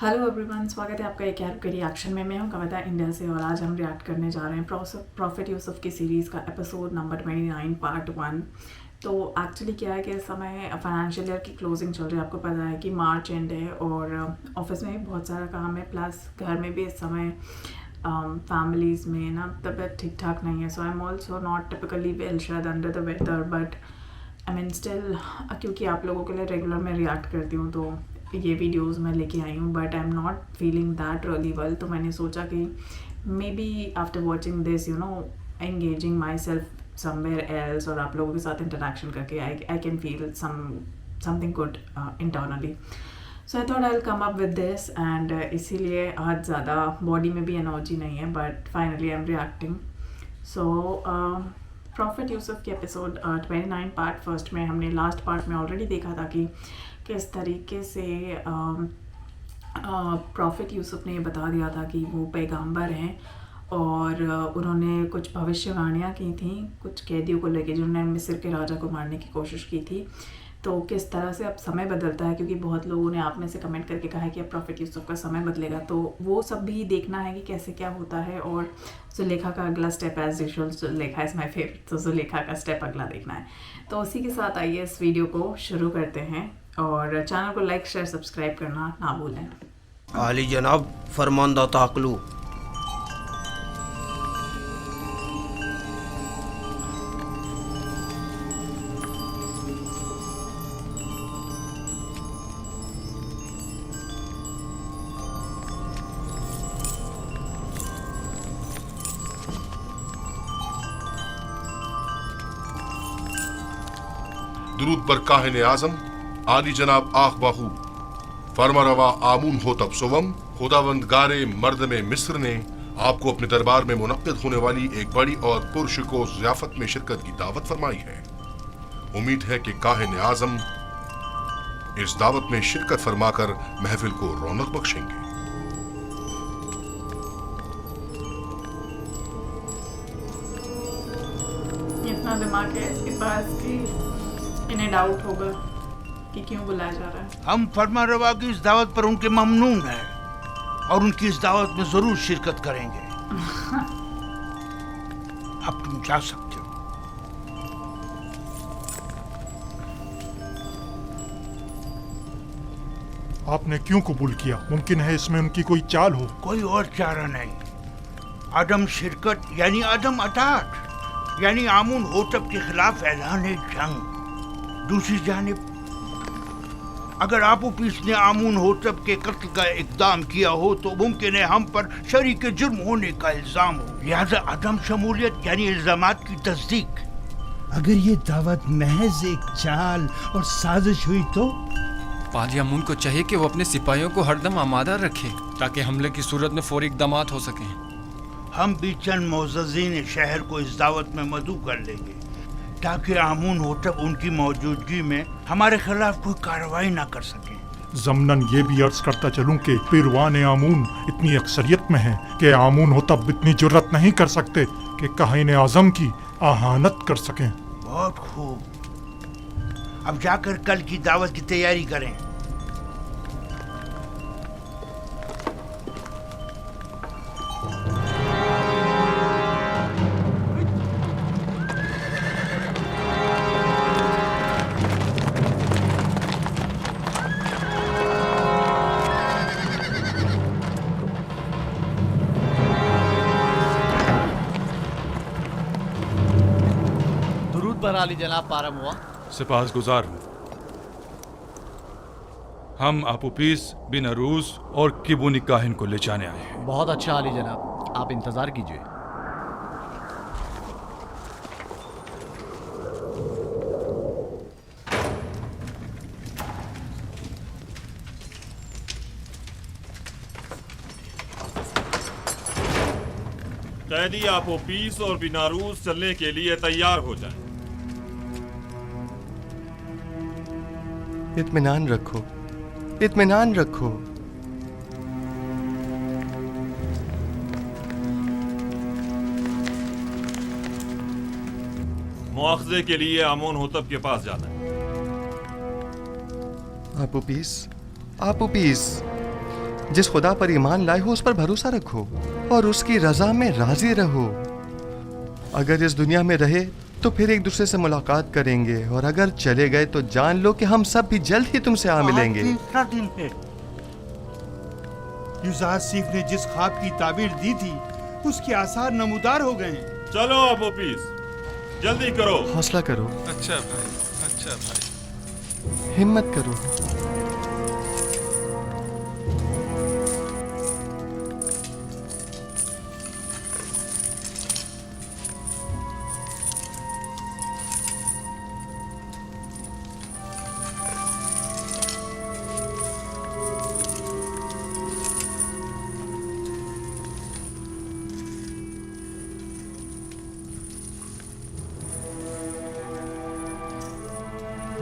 Hello everyone, स्वागत है आपका एक ऐप के रिएक्शन में। मैं हूं कविता इंडिया से और आज हम रिएक्ट करने जा रहे हैं प्रॉफिट यूसुफ की सीरीज़ का एपिसोड नंबर 29 पार्ट 1। तो एक्चुअली क्या है कि इस समय फाइनेंशियल ईयर की क्लोजिंग चल रही है। आपको पता है कि मार्च एंड है और ऑफिस में भी बहुत सारा काम है, प्लस घर में भी इस समय फैमिलीज़ में ना तबीयत ठीक ठाक नहीं है। So I am also not typically well, शायद under the weather, but I mean still क्योंकि आप लोगों के लिए रेगुलर मैं रिएक्ट करती हूँ तो ये वीडियोस मैं लेके आई हूँ, but I am not feeling that really well. तो मैंने सोचा कि may be after watching this engaging my self somewhere else और आप लोगों के साथ इंटरेक्शन करके I can feel something good internally. So I thought I will come up with this and इसीलिए आज ज़्यादा बॉडी में भी एनर्जी नहीं है, but finally I am reacting. So profit Yusuf के एपिसोड 29 पार्ट फर्स्ट में हमने लास्ट पार्ट में ऑलरेडी देखा था कि किस तरीके से प्रॉफिट यूसुफ ने बता दिया था कि वो पैगंबर हैं और उन्होंने कुछ भविष्यवाणियाँ की थी कुछ कैदियों को लेके जिन्होंने मिस्र के राजा को मारने की कोशिश की थी। तो किस तरह से अब समय बदलता है, क्योंकि बहुत लोगों ने आप में से कमेंट करके कहा है कि अब प्रॉफिट यूसुफ का समय बदलेगा, तो वो सब भी देखना है कि कैसे क्या होता है। और जुलेखा का अगला step as usual, Zulekha is my favourite, तो जुलेखा का स्टेप अगला देखना है। तो उसी के साथ आइए इस वीडियो को शुरू करते हैं और चैनल को लाइक शेयर सब्सक्राइब करना ना भूलें। आली जनाब फरमानदा ताकलू। दुरूद पर काहिन आजम आली जनाब आख बाहू फरमारवा आमून हो तब सुवम खुदावंद गारे मर्द में मिस्र ने आपको अपने दरबार में मुनक्किद होने वाली एक बड़ी और पुरशको ज़ियाफत में शिरकत की दावत फरमाई है। उम्मीद है कि काहिन आजम इस दावत में शिरकत फरमाकर महफिल को रौनक बख्शेंगे। इतना दिमाग है इसके पास कि इन्हें डाउट होगा कि क्यों बुलाया जा रहा है। हम फरमा रवा की इस दावत पर उनके ममनून हैं और उनकी इस दावत में जरूर शिरकत करेंगे। अब तुम जा सकते हो। आपने क्यों कबूल किया? मुमकिन है इसमें उनकी कोई चाल हो। कोई और चारा नहीं। आदम शिरकत यानी आदम अटाट यानी आमून होतब के खिलाफ ऐलान जंग। दूसरी जानिब अगर आपो पीस ने आमून होतब के कत्ल का इक़दाम किया हो तो मुमकिन है हम पर शरीक जुर्म होने का इल्जाम हो, लिहाजा अदम शमूलियत यानी इल्जामात की तस्दीक। अगर ये दावत महज एक चाल और साजिश हुई तो पादी अमून को चाहिए कि वो अपने सिपाहियों को हरदम आमादा रखे ताकि हमले की सूरत में फौरी इक़दाम हो सकें। हम भी चंद मोअज़्ज़ज़ीन शहर को इस दावत में मदऊ कर लेंगे ताकि आमून होतब उनकी मौजूदगी में हमारे खिलाफ कोई कार्रवाई ना कर सके। ज़मनन ये भी अर्ज करता चलूं कि पिरवान आमून इतनी अक्सरियत में है कि आमून होतब इतनी जुर्रत नहीं कर सकते कि काहिन आज़म की आहानत कर सकें। बहुत खूब। अब जाकर कल की दावत की तैयारी करें। पर आली जनाब पारम हुआ। सिपाहगुजार हूँ। हम आपुपीस बिन अरूस और किबुनी काहिन को ले जाने आए हैं। बहुत अच्छा आली जनाब, आप इंतजार कीजिए। कैदी आपोपीस और बिनारूस चलने के लिए तैयार हो जाए। इत्मीनान रखो, इत्मीनान रखो। मुआखजे के लिए आमोन होतब के पास जाना है। आपूपीस, आपूपीस, जिस खुदा पर ईमान लाए हो उस पर भरोसा रखो और उसकी रजा में राजी रहो। अगर इस दुनिया में रहे तो फिर एक दूसरे से मुलाकात करेंगे, और अगर चले गए तो जान लो कि हम सब भी जल्द ही तुमसे आ मिलेंगे। तीसरा दिन है। युजारसीफ ने जिस ख्वाब की ताबीर दी थी उसके आसार नमूदार हो गए हैं। चलो आप ऑफिस, जल्दी करो। हौसला करो, अच्छा भाई, अच्छा भाई। हिम्मत करो।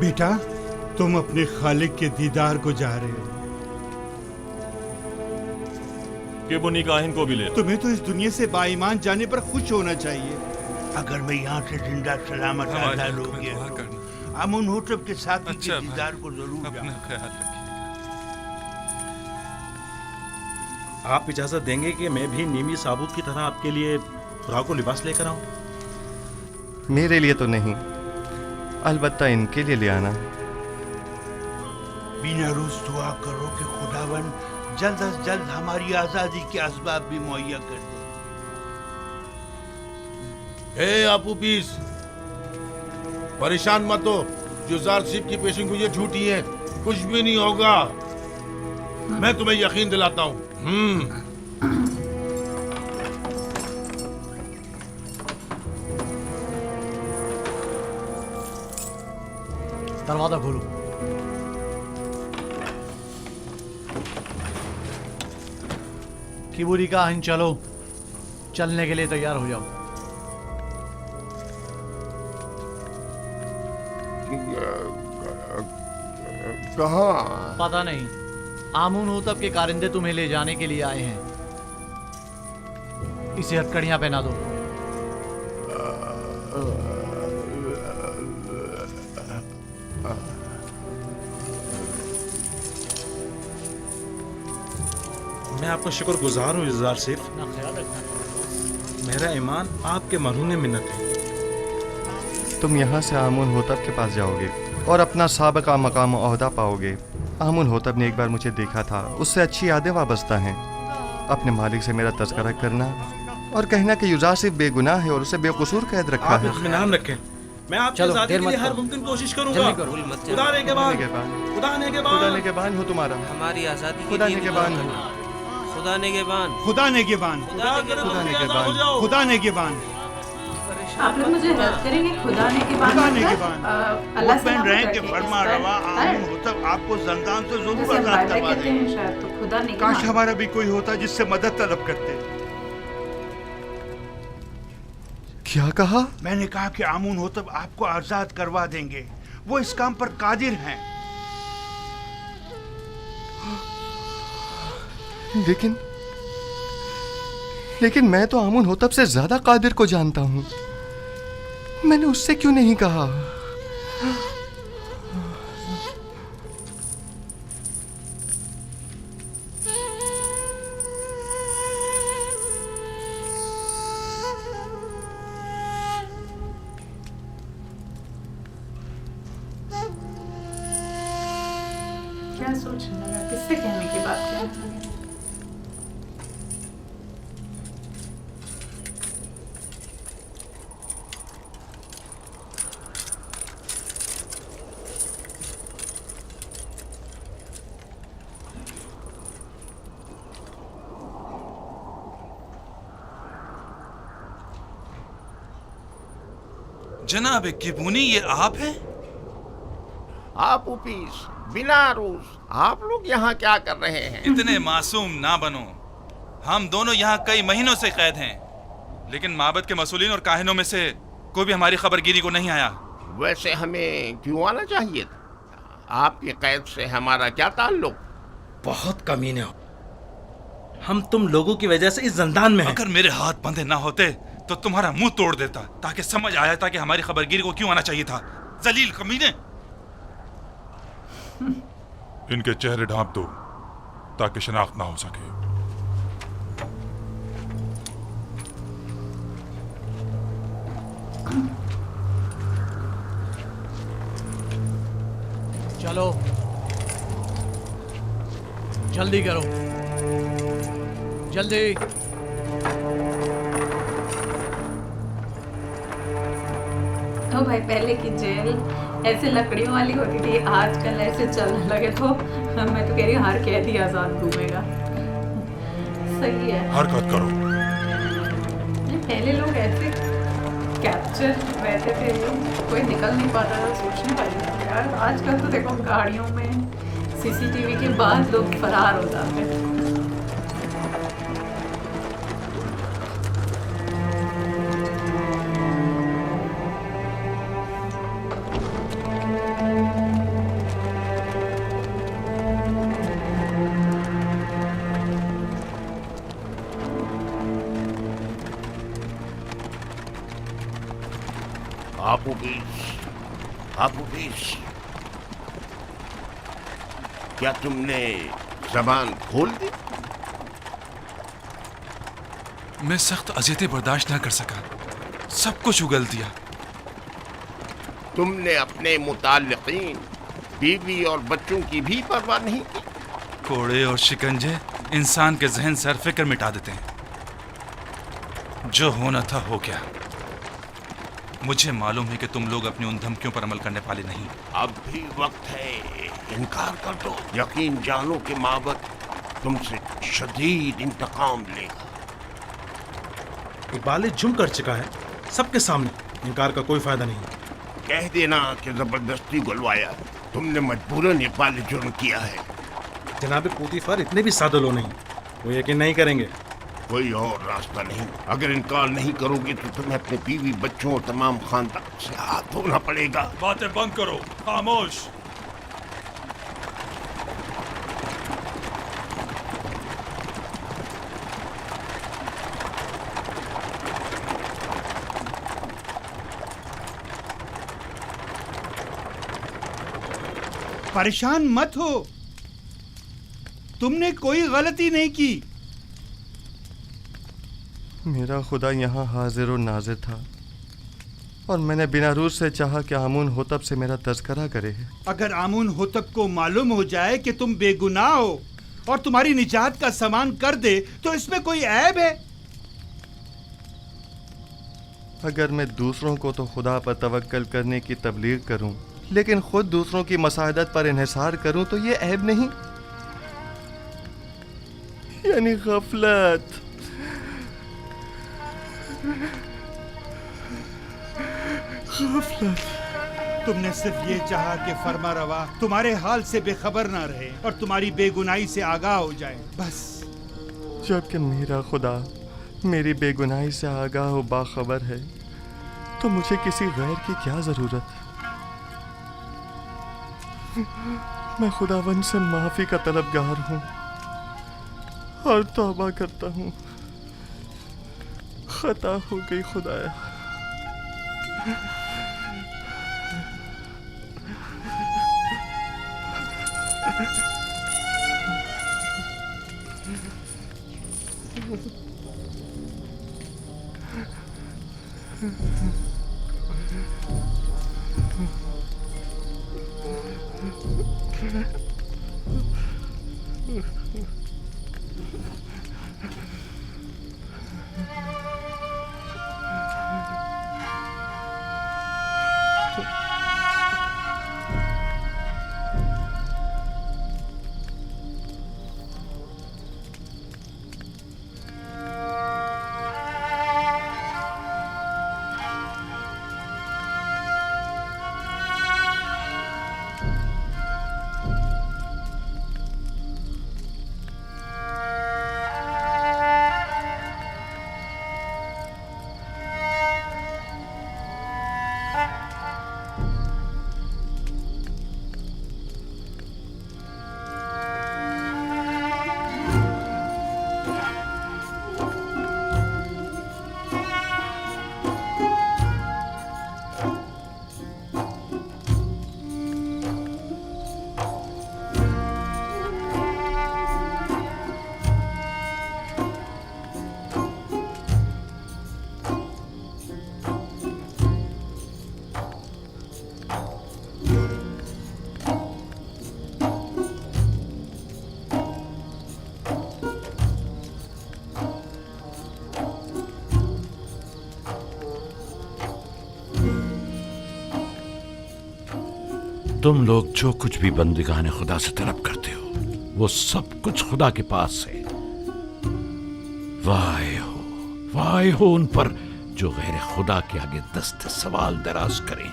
बेटा, तुम अपने खालिक के दीदार को जा रहे हो। किबुनी काहिन को भी ले। तुम्हें तो इस दुनिया से बाईमान जाने पर खुश होना चाहिए। अगर मैं यहाँ से जिंदा सलामत आजाद हो गया तो अमन होटब के साथी के दीदार को जरूर अपना ख्याल रखिए। आप इजाजत देंगे कि मैं भी नीमी साबुत की तरह आपके लिए खुराक और लिबास लेकर आऊं? मेरे लिए तो नहीं, अलबत्ता इनके लिए ले आना। बिना रोज दुआ करो कि खुदावन जल्द अज जल्द हमारी आजादी के असबाब भी मुहैया कर दे। आपू पीस, परेशान मत हो। युजारसीफ की पेशिंगोई झूठी है, कुछ भी नहीं होगा। मैं तुम्हें यकीन दिलाता हूँ। दरवाजा खोलो। किबुनी काहिन, चलो, चलने के लिए तैयार हो जाओ। कहाँ? पता नहीं, आमून होतब के कारिंदे तुम्हें ले जाने के लिए आए हैं। इसे हथकड़ियां पहना दो। मैं आपका शुक्रगुजार हूँ युजारसीफ। मेरा ईमान आपके मरहून मिन्नत है। तुम यहाँ से आमुन होतब के पास जाओगे और अपना साबका मकाम ओहदा पाओगे। आमुन होतब ने एक बार मुझे देखा था, उससे अच्छी यादें वाबस्ता हैं। अपने मालिक से मेरा तज़किरा करना और कहना कि युजारसीफ बेगुनाह है और उसे बेकसूर कैद रखा है। आप इत्मीनान रखें, मैं आपकी आज़ादी के लिए हर मुमकिन कोशिश करूंगा। खुदा ने के बाद, खुदा ने के बाद, खुदा ने के बाद हो तुम्हारा। हमारी आजादी खुदा ने के बाद, खुदा ने के बाद, खुदा ने के बाद, खुदा ने के बाद, खुदा ने के बाद। आप लोग मुझे हेल्प करेंगे? खुदा ने के बाद, खुदा ने के बाद। अल्लाह से बन रहे कि फरमा रवा आमून होतब आपको जंदान से जरूर आजाद करवा देंगे। शायद तो खुदा ने के काश बाद। हमारा भी कोई होता जिससे मदद तलब करते। क्या कहा? मैंने कहा कि आमून होतब आपको आजाद करवा देंगे। वो इस काम पर कादिर हैं। लेकिन मैं तो आमुन होतब से ज्यादा कादिर को जानता हूँ। मैंने उससे क्यों नहीं कहा? क्या सोचने लगा? किससे कहने की बात कहने लगा? जनाब किबुनी, ये आप हैं? आप उपीस, बिना रूस, आप लोग यहाँ क्या कर रहे हैं? इतने मासूम ना बनो। हम दोनों यहाँ कई महीनों से कैद हैं, लेकिन माबद के मसूलीन और काहिनों में से कोई भी हमारी खबरगिरी को नहीं आया। वैसे हमें क्यों आना चाहिए था? आपकी कैद से हमारा क्या ताल्लुक? बहुत कमीने हो। हम तुम लोगों की वजह से इस जंदान में हैं। अगर मेरे हाथ बंधे ना होते तो तुम्हारा मुंह तोड़ देता, ताकि समझ आया था कि हमारी खबरगिरी को क्यों आना चाहिए था। जलील कमीने। इनके चेहरे ढांप दो ताकि शनाख्त ना हो सके। चलो जल्दी करो, जल्दी। तो भाई पहले की जेल ऐसे लकड़ियों वाली होती थी, आजकल ऐसे चलने लगे तो मैं तो कह रही हूँ हर कैदी आजाद घूमेगा। सही है। हरकत करो। पहले लोग ऐसे कैप्चर रहते थे, कोई निकल नहीं पाता था, सोचने वाली बात है यार। आजकल तो देखो गाड़ियों में सीसीटीवी के बाद लोग फरार हो जाते हैं। हाफिज, क्या तुमने जबान खोल दी? मैं सख्त अजियतें बर्दाश्त ना कर सका, सब कुछ उगल दिया। तुमने अपने मुताल्लिकीन, बीवी और बच्चों की भी परवाह नहीं की? कोड़े और शिकंजे इंसान के जहन से हर फिक्र मिटा देते हैं। जो होना था हो गया। मुझे मालूम है कि तुम लोग अपनी उन धमकियों पर अमल करने वाले नहीं। अब भी वक्त है, इनकार कर दो। यकीन जानो कि माबद तुमसे शदीद इंतकाम लेगा। इकबाल जुर्म कर चुका है सबके सामने, इनकार का कोई फायदा नहीं। कह देना कि जबरदस्ती गुलवाया, तुमने मजबूरन इकबाल जुर्म किया है। जनाब पोतीफर इतने भी सादे लो नहीं, वो यकीन नहीं करेंगे। कोई और रास्ता नहीं। अगर इनकार नहीं करोगे तो तुम्हें अपने बीवी, बच्चों और तमाम खानदान से हाथ धोना पड़ेगा। बातें बंद करो, खामोश। परेशान मत हो, तुमने कोई गलती नहीं की। मेरा खुदा यहाँ हाजिर और नाजिर था और मैंने बिना रूज से चाहा कि आमून होतब से मेरा तज़किरा करे। अगर आमून होतब को मालूम हो जाए कि तुम बेगुनाह हो और तुम्हारी निजात का सामान कर दे तो इसमें कोई ऐब है? अगर मैं दूसरों को तो खुदा पर तवक्कल करने की तबलीग करूं, लेकिन खुद दूसरों की मसादत पर इन्हिसार करूं तो ये ऐब नहीं, यानी गफलत। तुमने सिर्फ ये चाहा कि फरमा रवा तुम्हारे हाल से बेखबर ना रहे और तुम्हारी बेगुनाही से आगाह हो जाए, बस। जबकि मेरा खुदा मेरी बेगुनाही से आगाह और बाखबर है तो मुझे किसी गैर की क्या जरूरत। मैं खुदावन से माफी का तलबगार हूँ और तौबा करता हूँ। खता हो गई खुदाया। तुम लोग जो कुछ भी बंदिगाने खुदा से तलब करते हो वो सब कुछ खुदा के पास है। वाह हो उन पर जो गैर खुदा के आगे दस्त सवाल दराज करें।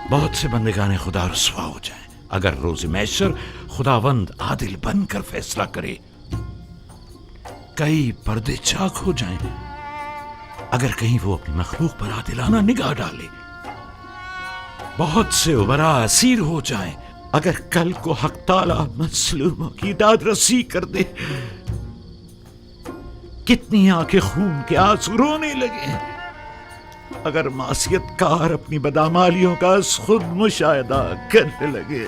बहुत से बंदिगाने खुदा रुसवा हो जाएं अगर रोज़ महशर खुदावंद आदिल बनकर फैसला करे। कई पर्दे चाक हो जाएं अगर कहीं वो अपनी मखलूक पर आदिलाना निगाह डाले। बहुत से उमरा असीर हो जाएं अगर कल को हक ताला मजलूमों की दादरसी कर दे। कितनी आंखें खून के आंसू रोने लगे अगर मासियतकार अपनी बदामालियों का खुद मुशाहिदा करने लगे।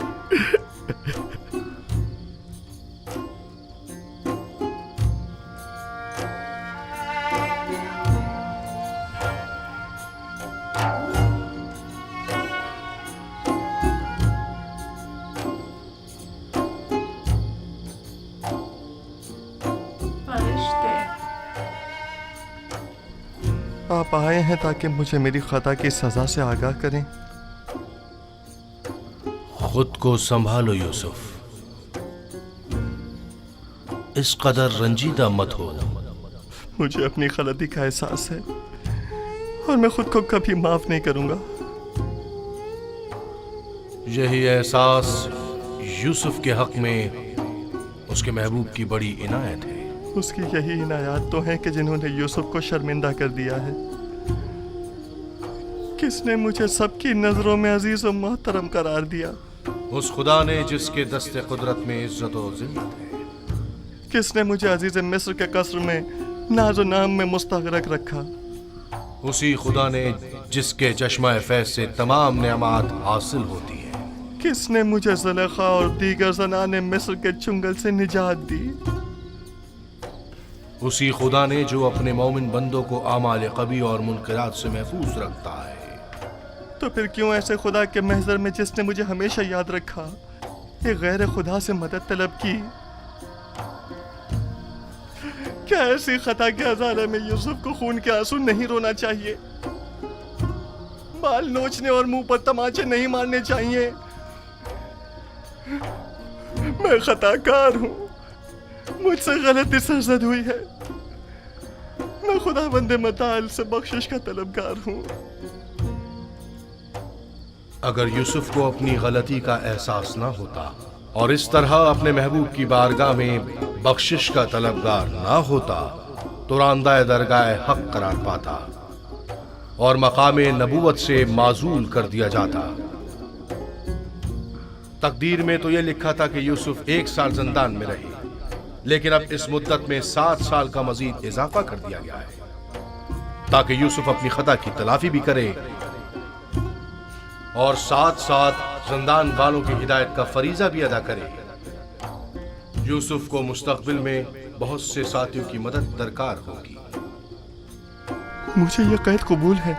आप आए हैं ताकि मुझे मेरी खता की सजा से आगाह करें। खुद को संभालो यूसुफ, इस कदर रंजीदा मत हो। मुझे अपनी गलती का एहसास है और मैं खुद को कभी माफ नहीं करूंगा। यही एहसास यूसुफ के हक में उसके महबूब की बड़ी इनायत है। उसकी यही इनायत तो है कि जिन्होंने यूसुफ को शर्मिंदा कर दिया है। किसने मुझे सबकी नजरों में अजीज और मोहतरम करार दिया? उस खुदा ने जिसके दस्ते कुदरत में इज्जत और जिल्लत है। किसने मुझे अजीज मिस्र के कसर में नाजो नाम में मुस्तगरक रखा? उसी खुदा ने जिसके चश्मा फैज से तमाम नेमत हासिल होती है। किसने मुझे ज़ुलेखा और दीगर ज़नाने मिस्र के चुंगल से निजात दी? उसी खुदा ने जो अपने मोमिन बंदों को आमाल कबी और मुनकरात से महफूज रखता है। तो फिर क्यों ऐसे खुदा के महज़र में जिसने मुझे हमेशा याद रखा एक गैर खुदा से मदद तलब की? क्या ऐसी खता के हज़ारे में यूसुफ को खून के आंसू नहीं रोना चाहिए? बाल नोचने और मुंह पर तमाचे नहीं मारने चाहिए? मैं खताकार हूँ, मुझसे गलती सरजद हुई है। मैं खुदावंद मताल से बख्शिश का तलबगार हूँ। अगर यूसुफ को अपनी गलती का एहसास ना होता और इस तरह अपने महबूब की बारगाह में बख्शिश का तलबगार ना होता तो रांदाए दरगाह हक करार पाता और मकामे नबूवत से माजूल कर दिया जाता। तकदीर में तो यह लिखा था कि यूसुफ 1 साल जिंदान में रहे, लेकिन अब इस मुद्दत में 7 साल का मजीद इजाफा कर दिया गया है ताकि यूसुफ अपनी खता की तलाफी भी करे और साथ साथ जिंदान वालों की हिदायत का फरीजा भी अदा करे। यूसुफ को मुस्तकबिल में बहुत से साथियों की मदद दरकार होगी। मुझे यह कैद कबूल है,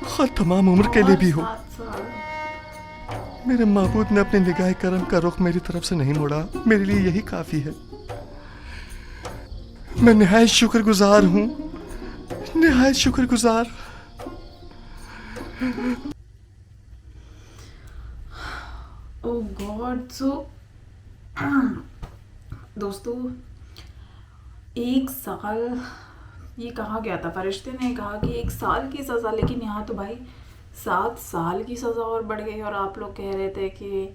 खैर तमाम उम्र के लिए भी हो। मेरे माबूद ने अपने निगाह करम का रुख मेरी तरफ से नहीं मोड़ा, मेरे लिए यही काफी है। मैं निहायत शुक्रगुजार हूँ, निहायत शुक्रगुजार। ओह गॉड। सो दोस्तों, 1 साल ये कहा गया था, फरिश्ते ने कहा कि 1 साल की सज़ा, लेकिन यहाँ तो भाई 7 साल की सज़ा और बढ़ गई। और आप लोग कह रहे थे कि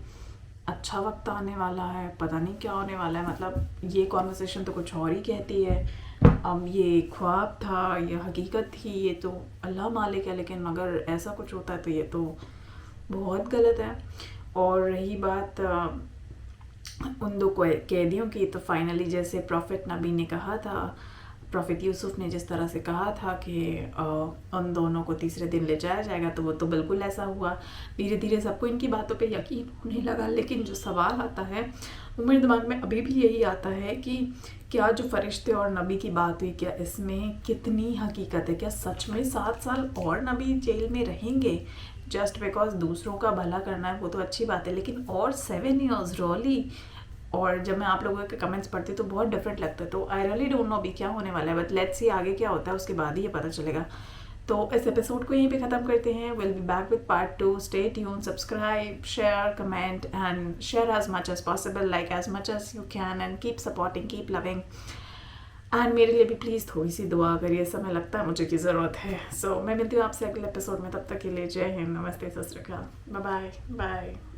अच्छा वक्त आने वाला है, पता नहीं क्या होने वाला है। मतलब ये कॉन्वर्सेशन तो कुछ और ही कहती है। अब ये ख्वाब था, ये हकीकत थी, ये तो अल्लाह मालिक है, लेकिन अगर ऐसा कुछ होता है तो ये तो बहुत गलत है। और रही बात उन 2 कैदियों की, तो फाइनली जैसे प्रॉफिट नबी ने कहा था, प्रॉफिट यूसुफ ने जिस तरह से कहा था कि उन दोनों को तीसरे दिन ले जाया जाएगा, तो वो तो बिल्कुल ऐसा हुआ। धीरे धीरे सबको इनकी बातों पे यकीन होने लगा। लेकिन जो सवाल आता है वो मेरे दिमाग में अभी भी यही आता है कि क्या जो फरिश्ते और नबी की बात हुई, क्या इसमें कितनी हकीकत है? क्या सच में 7 साल और नबी जेल में रहेंगे जस्ट बिकॉज दूसरों का भला करना है? वो तो अच्छी बात है, लेकिन और 7 ईयर्स रियली? और जब मैं आप लोगों के कमेंट्स पढ़ती हूँ तो बहुत डिफरेंट लगता है। तो आई रियली डोंट नो अभी क्या होने वाला है, बट लेट्स सी आगे क्या होता है, उसके बाद ही ये पता चलेगा। तो इस एपिसोड को यहीं पे ख़त्म करते हैं. Will be back with part 2. Stay tune, subscribe, share, comment and share as much as possible, like as much as you can and keep supporting, keep loving. And मेरे लिए भी प्लीज़ थोड़ी सी दुआ करिए, समय लगता है मुझे की ज़रूरत है. सो मैं मिलती हूँ आपसे अगले एपिसोड में. तब तक के लिए जय हिंद, नमस्ते, सत श्री अकाल, बाय बाय.